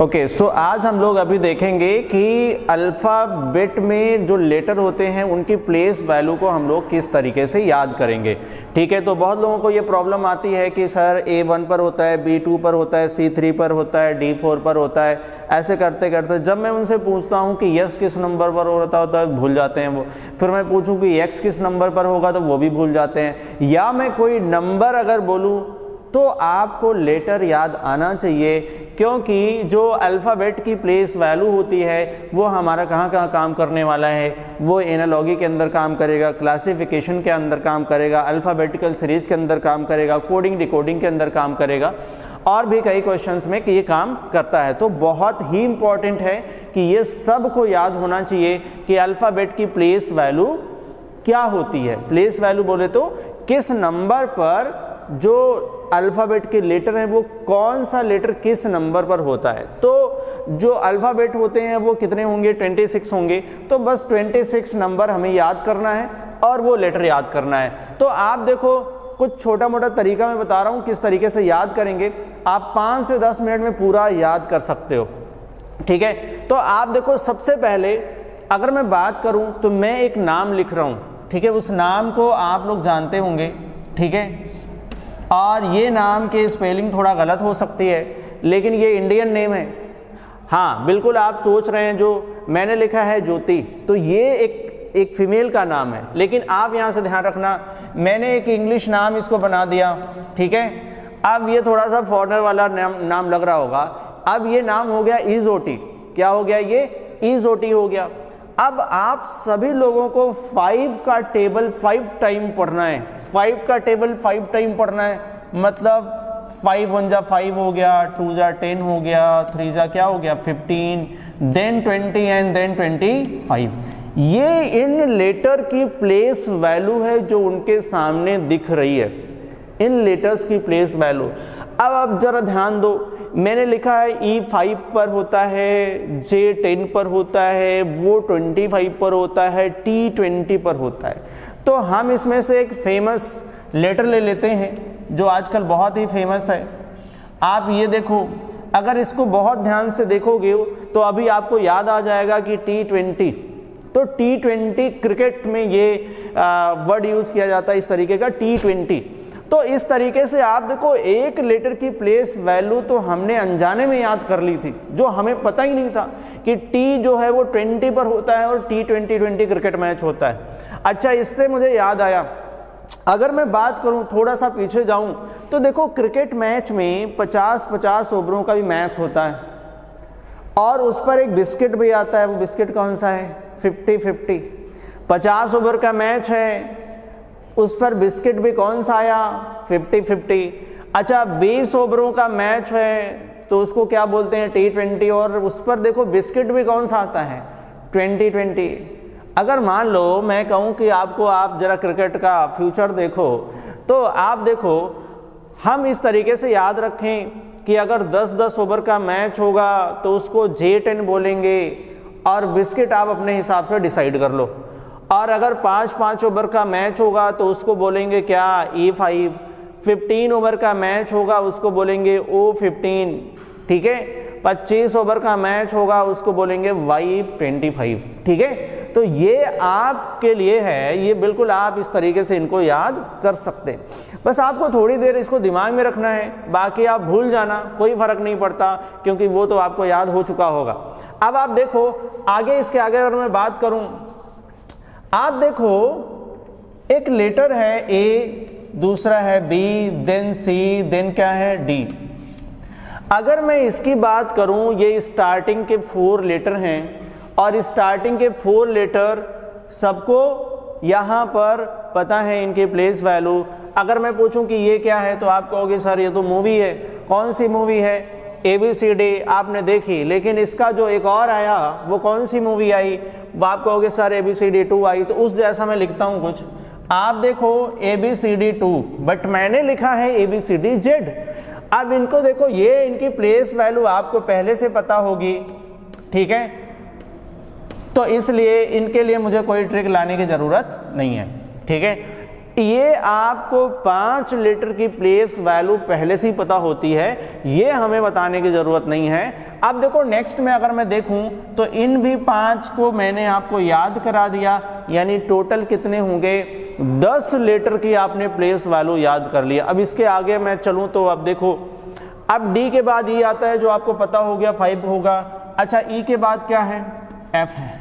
Okay, सो आज हम लोग अभी देखेंगे कि अल्फ़ाबेट में जो लेटर होते हैं उनकी प्लेस वैल्यू को हम लोग किस तरीके से याद करेंगे। ठीक है, तो बहुत लोगों को ये प्रॉब्लम आती है कि सर A1 पर होता है, B2 पर होता है, C3 पर होता है, D4 पर होता है। ऐसे करते करते जब मैं उनसे पूछता हूँ कि यस किस नंबर पर होता है भूल जाते हैं वो। फिर मैं पूछूँ कि एक्स किस नंबर पर होगा तो वो भी भूल जाते हैं। या मैं कोई नंबर अगर बोलूँ तो आपको लेटर याद आना चाहिए, क्योंकि जो अल्फ़ाबेट की प्लेस वैल्यू होती है वो हमारा कहाँ कहाँ काम करने वाला है। वो एनालॉगी के अंदर काम करेगा, क्लासिफिकेशन के अंदर काम करेगा, अल्फ़ाबेटिकल सीरीज के अंदर काम करेगा, कोडिंग डिकोडिंग के अंदर काम करेगा, और भी कई क्वेश्चंस में कि ये काम करता है। तो बहुत ही इम्पॉर्टेंट है कि ये सब को याद होना चाहिए कि अल्फ़ाबेट की प्लेस वैल्यू क्या होती है। प्लेस वैल्यू बोले तो किस नंबर पर जो अल्फ़ाबेट के लेटर हैं वो कौन सा लेटर किस नंबर पर होता है। तो जो अल्फ़ाबेट होते हैं वो कितने होंगे, 26 होंगे। तो बस 26 नंबर हमें याद करना है और वो लेटर याद करना है। तो आप देखो कुछ छोटा मोटा तरीका मैं बता रहा हूँ किस तरीके से याद करेंगे। आप 5 से 10 मिनट में पूरा याद कर सकते हो। ठीक है, तो आप देखो सबसे पहले अगर मैं बात करूँ तो मैं एक नाम लिख रहा हूँ। ठीक है, उस नाम को आप लोग जानते होंगे। ठीक है, और ये नाम की स्पेलिंग थोड़ा गलत हो सकती है लेकिन ये इंडियन नेम है। हाँ बिल्कुल, आप सोच रहे हैं जो मैंने लिखा है ज्योति, तो ये एक फीमेल का नाम है, लेकिन आप यहाँ से ध्यान रखना मैंने एक इंग्लिश नाम इसको बना दिया। ठीक है, अब ये थोड़ा सा फॉरेनर वाला नाम लग रहा होगा। अब ये नाम हो गया इजोटी। क्या हो गया, ये इजोटी हो गया। अब आप सभी लोगों को 5 का टेबल 5 टाइम पढ़ना है। 5 का टेबल 5 टाइम पढ़ना है, मतलब 5 1 जा 5 हो गया, 2 जा 10 हो गया, 3 जा क्या हो गया 15, देन 20 एंड देन 25। ये इन लेटर की प्लेस वैल्यू है जो उनके सामने दिख रही है, इन लेटर्स की प्लेस वैल्यू। अब आप जरा ध्यान दो, मैंने लिखा है E5 पर होता है, J10 पर होता है, वो 25 पर होता है, T20 पर होता है। तो हम इसमें से एक फेमस लेटर ले लेते हैं जो आजकल बहुत ही फेमस है। आप ये देखो, अगर इसको बहुत ध्यान से देखोगे तो अभी आपको याद आ जाएगा कि T20। तो T20 क्रिकेट में ये वर्ड यूज किया जाता है इस तरीके का, T20। तो इस तरीके से आप देखो एक लेटर की प्लेस वैल्यू तो हमने अनजाने में याद कर ली थी, जो हमें पता ही नहीं था कि टी जो है वो 20 पर होता है और T20 क्रिकेट मैच होता है। अच्छा, इससे मुझे याद आया, अगर मैं बात करूं थोड़ा सा पीछे जाऊं तो देखो क्रिकेट मैच में 50-50 ओवरों का भी मैच होता है और उस पर एक बिस्किट भी आता है। वो बिस्किट कौन सा है, 50-50। 50 ओवर का मैच है, उस पर बिस्किट भी कौन सा आया, 50-50। अच्छा, 20 ओवरों का मैच है तो उसको क्या बोलते हैं, T20, और उस पर देखो बिस्किट भी कौन सा आता है, 20-20। अगर मान लो मैं कहूं कि आपको, आप जरा क्रिकेट का फ्यूचर देखो, तो आप देखो हम इस तरीके से याद रखें कि अगर 10-10 ओवर का मैच होगा तो उसको J10 बोलेंगे और बिस्किट आप अपने हिसाब से डिसाइड कर लो। और अगर 5-5 ओवर का मैच होगा तो उसको बोलेंगे क्या, E5। 15 ओवर का मैच होगा उसको बोलेंगे O15। ठीक है, 25 ओवर का मैच होगा उसको बोलेंगे Y25। ठीक है, तो ये आपके लिए है, ये बिल्कुल आप इस तरीके से इनको याद कर सकते हैं। बस आपको थोड़ी देर इसको दिमाग में रखना है, बाकी आप भूल जाना, कोई फर्क नहीं पड़ता, क्योंकि वो तो आपको याद हो चुका होगा। अब आप देखो आगे, इसके आगे अगर मैं बात करूं, आप देखो एक लेटर है A, दूसरा है B, देन C, देन क्या है D। अगर मैं इसकी बात करूं, ये स्टार्टिंग के 4 लेटर हैं और स्टार्टिंग के 4 लेटर सबको यहाँ पर पता है इनके प्लेस वैल्यू। अगर मैं पूछूं कि ये क्या है तो आप कहोगे सर ये तो मूवी है। कौन सी मूवी है, ABCD आपने देखी, लेकिन इसका जो एक और आया वो कौन सी मूवी आई, वो आप कहोगे सर ABCD 2 आई। तो उस जैसा मैं लिखता हूँ कुछ, आप देखो ABCD 2, बट मैंने लिखा है ABCD Z। अब इनको देखो, ये इनकी प्लेस वैल्यू आपको पहले से पता होगी। ठीक है, तो इसलिए इनके लिए मुझे कोई ट्रिक लाने की जरूरत नहीं है। ठीक है, ये आपको 5 लीटर की प्लेस वैल्यू पहले से ही पता होती है, ये हमें बताने की जरूरत नहीं है। अब देखो नेक्स्ट में अगर मैं देखूं तो इन भी 5 को मैंने आपको याद करा दिया, यानी टोटल कितने होंगे 10 लीटर की आपने प्लेस वैल्यू याद कर लिया। अब इसके आगे मैं चलूं तो अब देखो, अब डी के बाद ई आता है जो आपको पता हो गया 5 होगा। अच्छा ई के बाद क्या है, एफ है।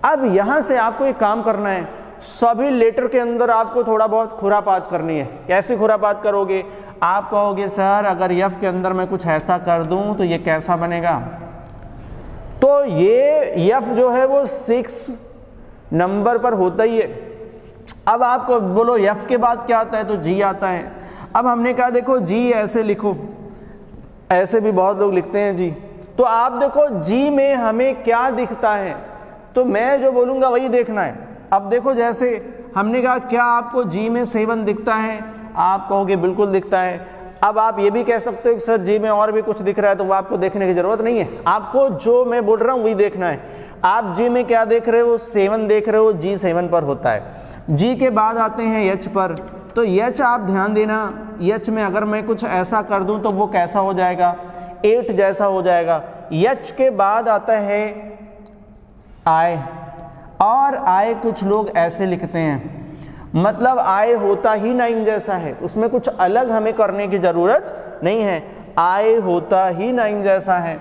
अब यहां से आपको एक काम करना है, सभी लेटर के अंदर आपको थोड़ा बहुत खुरापात करनी है। कैसे खुरापात करोगे, आप कहोगे सर अगर एफ के अंदर मैं कुछ ऐसा कर दूं तो ये कैसा बनेगा, तो ये एफ जो है वो 6 नंबर पर होता ही है। अब आपको बोलो एफ के बाद क्या आता है, तो जी आता है। अब हमने कहा देखो जी ऐसे लिखो, ऐसे भी बहुत लोग लिखते हैं जी, तो आप देखो जी में हमें क्या दिखता है, तो मैं जो बोलूंगा वही देखना है। अब देखो जैसे हमने कहा क्या आपको जी में 7 दिखता है, आप कहोगे बिल्कुल दिखता है। अब आप ये भी कह सकते हो कि सर जी में और भी कुछ दिख रहा है, तो वो आपको देखने की जरूरत नहीं है, आपको जो मैं बोल रहा हूँ वही देखना है। आप जी में क्या देख रहे हो, 7 देख रहे हो, जी 7 पर होता है। जी के बाद आते हैं एच पर, तो एच आप ध्यान देना, एच में अगर मैं कुछ ऐसा कर दूं तो वो कैसा हो जाएगा, 8 जैसा हो जाएगा। एच के बाद आता है आई, और आई कुछ लोग ऐसे लिखते हैं, मतलब आई होता ही 9 जैसा है, उसमें कुछ अलग हमें करने की जरूरत नहीं है, आई होता ही 9 जैसा है।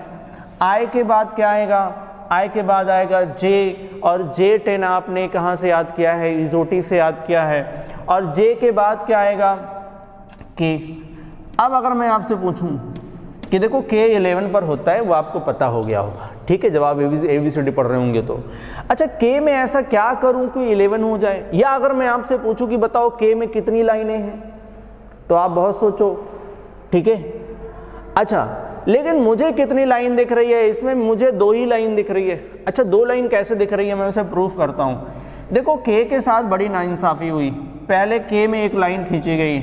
आई के बाद क्या आएगा, आई के बाद आएगा जे, और जे 10 आपने कहाँ से याद किया है, इजोटी से याद किया है। और जे के बाद क्या आएगा, के। अब अगर मैं आपसे पूछूं कि देखो के 11 पर होता है, वो आपको पता हो गया होगा, ठीक है, जब आप ABCD पढ़ रहे होंगे तो। अच्छा के में ऐसा क्या करूं कि 11 हो जाए, या अगर मैं आपसे पूछूं कि बताओ के में कितनी लाइनें हैं, तो आप बहुत सोचो, ठीक है। अच्छा लेकिन मुझे कितनी लाइन दिख रही है, इसमें मुझे 2 ही लाइन दिख रही है। अच्छा 2 लाइन कैसे दिख रही है, मैं उसे प्रूफ करता हूं। देखो के साथ बड़ी नाइंसाफी हुई, पहले के में एक लाइन खींची गई,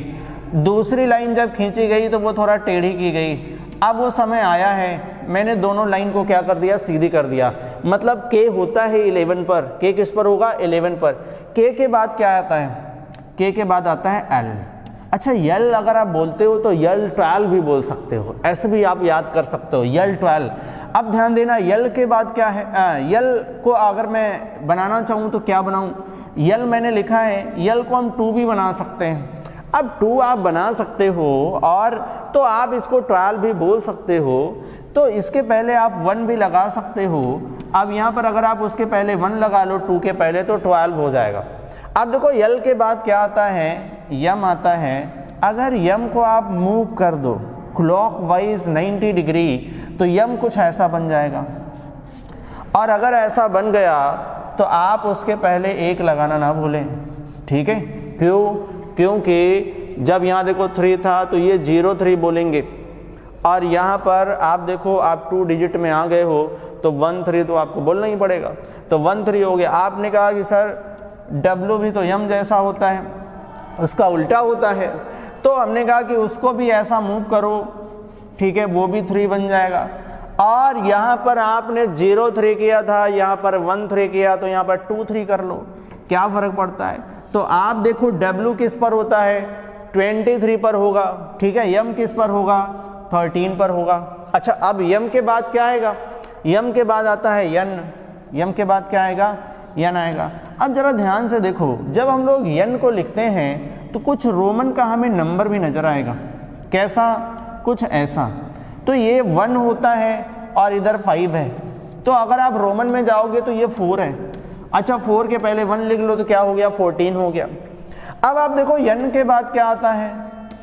दूसरी लाइन जब खींची गई तो वो थोड़ा टेढ़ी की गई। अब वो समय आया है, मैंने दोनों लाइन को क्या कर दिया, सीधी कर दिया, मतलब के होता है 11 पर, के किस पर होगा, 11 पर। के बाद क्या आता है, के बाद आता है एल। अच्छा यल अगर आप बोलते हो तो यल 12 भी बोल सकते हो, ऐसे भी आप याद कर सकते हो, यल 12। अब ध्यान देना यल के बाद क्या है, यल को अगर मैं बनाना चाहूँ तो क्या बनाऊँ, यल मैंने लिखा है, यल को हम 2 भी बना सकते हैं। अब 2 आप बना सकते हो, और तो आप इसको 12 भी बोल सकते हो, तो इसके पहले आप 1 भी लगा सकते हो। अब यहाँ पर अगर आप उसके पहले 1 लगा लो 2 के पहले, तो 12 हो जाएगा। अब देखो यल के बाद क्या आता है, यम आता है। अगर यम को आप मूव कर दो क्लॉकवाइज 90 डिग्री, तो यम कुछ ऐसा बन जाएगा, और अगर ऐसा बन गया तो आप उसके पहले 1 लगाना ना भूलें, ठीक है। क्यों, क्योंकि जब यहाँ देखो 3 था तो ये 03 बोलेंगे, और यहाँ पर आप देखो आप 2 डिजिट में आ गए हो तो 13 तो आपको बोलना ही पड़ेगा, तो 13 हो गया। आपने कहा कि सर W भी तो यम जैसा होता है, उसका उल्टा होता है, तो हमने कहा कि उसको भी ऐसा मूव करो, ठीक है, वो भी 3 बन जाएगा। और यहाँ पर आपने 03 किया था, यहाँ पर 13 किया, तो यहाँ पर 23 कर लो, क्या फर्क पड़ता है। तो आप देखो W किस पर होता है, 23 पर होगा, ठीक है, यम किस पर होगा, 13 पर होगा। अच्छा अब यम के बाद क्या आएगा, यम के बाद आता है यन, यम के बाद क्या आएगा, यन आएगा। अब जरा ध्यान से देखो, जब हम लोग यन को लिखते हैं तो कुछ रोमन का हमें नंबर भी नजर आएगा, कैसा, कुछ ऐसा। तो ये 1 होता है और इधर 5 है, तो अगर आप रोमन में जाओगे तो ये 4 है। अच्छा 4 के पहले 1 लिख लो तो क्या हो गया, 14 हो गया। अब आप देखो यन के बाद क्या आता है,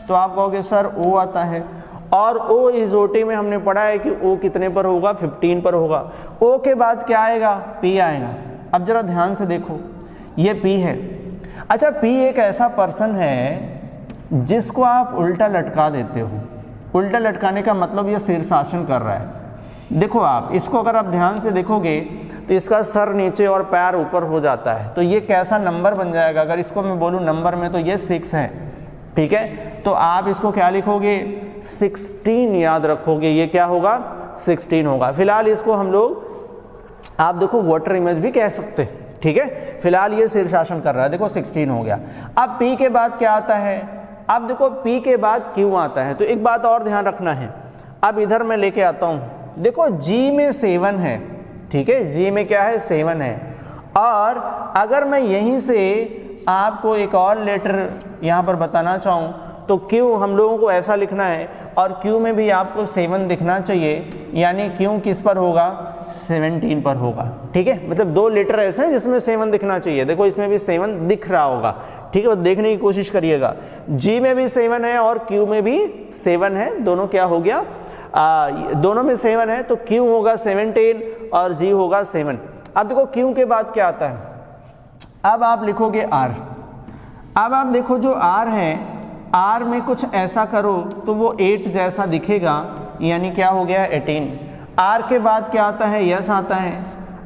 तो आप कहोगे सर ओ आता है, और ओ इस ओटी में हमने पढ़ा है कि ओ कितने पर होगा, 15 पर होगा। ओ के बाद क्या आएगा, पी आएगा। अब जरा ध्यान से देखो, ये पी है। अच्छा पी एक ऐसा पर्सन है जिसको आप उल्टा लटका देते हो। उल्टा लटकाने का मतलब ये शीर्षासन कर रहा है। देखो आप इसको अगर आप ध्यान से देखोगे तो इसका सर नीचे और पैर ऊपर हो जाता है, तो ये कैसा नंबर बन जाएगा। अगर इसको मैं बोलूँ नंबर में तो ये 6 है, ठीक है, तो आप इसको क्या लिखोगे, 16 याद रखोगे, ये क्या होगा, 16 होगा। फिलहाल इसको हम लोग आप देखो वाटर इमेज भी कह सकते हैं, ठीक है, फिलहाल ये शीर्षासन कर रहा है, देखो 16 हो गया। अब P के बाद क्या आता है, अब देखो P के बाद Q आता है। तो एक बात और ध्यान रखना है, अब इधर मैं लेके आता हूं, देखो G में 7 है, ठीक है, G में क्या है 7 है, और अगर मैं यहीं से आपको एक और लेटर यहां पर बताना चाहूं तो Q हम लोगों को ऐसा लिखना है, और Q में भी आपको 7 दिखना चाहिए, यानी Q किस पर होगा 17 पर होगा, ठीक है। मतलब 2 लेटर ऐसे हैं जिसमें 7 दिखना चाहिए, देखो इसमें भी 7 दिख रहा होगा, ठीक है, देखने की कोशिश करिएगा। G में भी 7 है और Q में भी 7 है, दोनों क्या हो गया, दोनों में 7 है, तो Q होगा 17 और G होगा 7। अब देखो Q के बाद क्या आता है, अब आप लिखोगे R। अब आप देखो जो R है, R में कुछ ऐसा करो तो वो 8 जैसा दिखेगा, यानी क्या हो गया 18। R के बाद क्या आता है, यस आता है।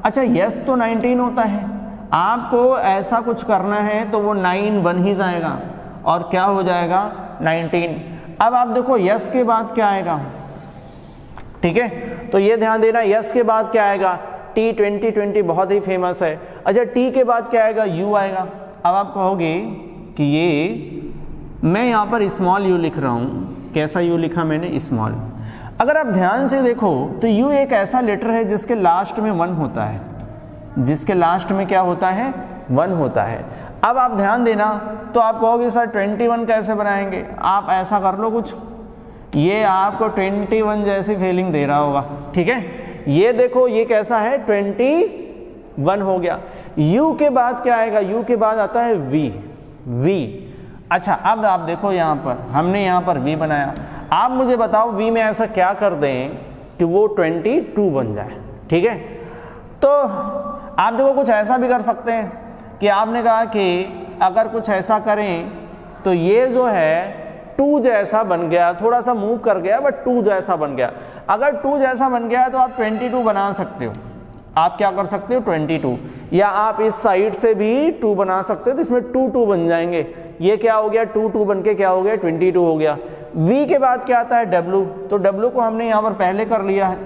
अच्छा यस तो 19 होता है, आपको ऐसा कुछ करना है तो वो 9 बन ही जाएगा और क्या हो जाएगा 19। अब आप देखो यस के बाद क्या आएगा, ठीक है, तो ये ध्यान देना, यस के बाद क्या आएगा, T 2020 बहुत ही फेमस है। अच्छा T के बाद क्या आएगा, U आएगा। अब आप कहोगे कि ये मैं यहाँ पर स्मॉल u लिख रहा हूँ, कैसा u लिखा मैंने, स्मॉल। अगर आप ध्यान से देखो तो u एक ऐसा लेटर है जिसके लास्ट में 1 होता है, जिसके लास्ट में क्या होता है 1 होता है। अब आप ध्यान देना, तो आप कहोगे सर 21 कैसे बनाएंगे, आप ऐसा कर लो कुछ, ये आपको 21 जैसी फीलिंग दे रहा होगा, ठीक है, ये देखो ये कैसा है 21 हो गया। u के बाद क्या आएगा, u के बाद आता है v। अच्छा अब आप देखो यहाँ पर हमने यहाँ पर v बनाया, आप मुझे बताओ v में ऐसा क्या कर दें कि वो 22 बन जाए, ठीक है। तो आप देखो कुछ ऐसा भी कर सकते हैं कि आपने कहा कि अगर कुछ ऐसा करें तो ये जो है 2 जैसा बन गया, थोड़ा सा मूव कर गया बट 2 जैसा बन गया। अगर 2 जैसा बन गया तो आप 22 बना सकते हो, आप क्या कर सकते हो 22, या आप इस साइड से भी 2 बना सकते हो, तो इसमें 2 बन जाएंगे, ये क्या हो गया 2 बन के क्या हो गया 22 हो गया। V के बाद क्या आता है W, तो W को हमने यहाँ पर पहले कर लिया है,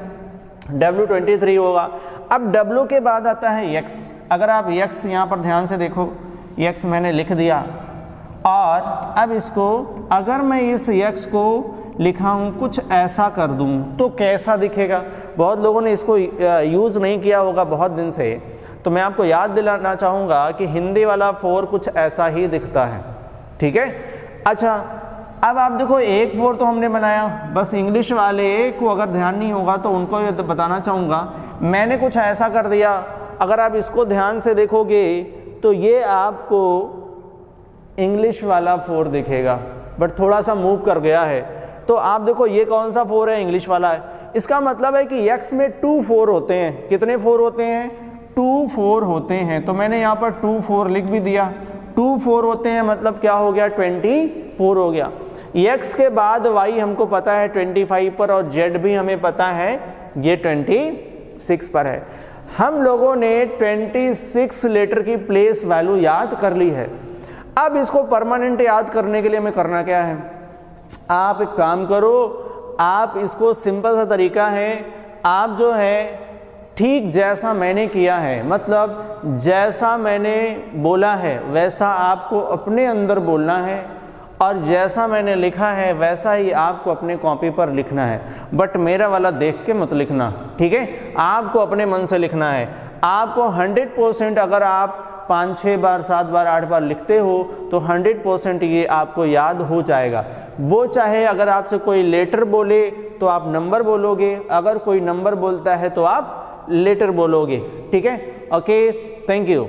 W 23 होगा। अब W के बाद आता है X। अगर आप X यहाँ पर ध्यान से देखो, X मैंने लिख दिया, और अब इसको अगर मैं इस X को लिखा हूँ कुछ ऐसा कर दूँ तो कैसा दिखेगा। बहुत लोगों ने इसको यूज़ नहीं किया होगा बहुत दिन से, तो मैं आपको याद दिलाना चाहूँगा कि हिंदी वाला 4 कुछ ऐसा ही दिखता है, ठीक है। अच्छा अब आप देखो 1 4 तो हमने बनाया, बस इंग्लिश वाले को अगर ध्यान नहीं होगा तो उनको ये बताना चाहूँगा, मैंने कुछ ऐसा कर दिया। अगर आप इसको ध्यान से देखोगे तो ये आपको इंग्लिश वाला 4 दिखेगा, बट थोड़ा सा मूव कर गया है। तो आप देखो ये कौन सा 4 है, इंग्लिश वाला है। इसका मतलब है कि x में 2 4 होते हैं, कितने 4 होते हैं 2 4 होते हैं। तो मैंने यहाँ पर 2 4 लिख भी दिया, 2 4 होते हैं, मतलब क्या हो गया 24 हो गया। x के बाद y हमको पता है 25 पर, और z भी हमें पता है ये 26 पर है। हम लोगों ने 26 लेटर की प्लेस वैल्यू याद कर ली है। अब इसको परमानेंट याद करने के लिए हमें करना क्या है, आप एक काम करो, आप इसको सिंपल सा तरीका है, आप जो है ठीक जैसा मैंने किया है, मतलब जैसा मैंने बोला है वैसा आपको अपने अंदर बोलना है, और जैसा मैंने लिखा है वैसा ही आपको अपने कॉपी पर लिखना है। बट मेरा वाला देख के मत लिखना, ठीक है, आपको अपने मन से लिखना है। आपको 100% अगर आप 5 6 बार 7 बार 8 बार लिखते हो तो 100% ये आपको याद हो जाएगा। वो चाहे अगर आपसे कोई लेटर बोले तो आप नंबर बोलोगे, अगर कोई नंबर बोलता है तो आप लेटर बोलोगे, ठीक है। Okay, thank you.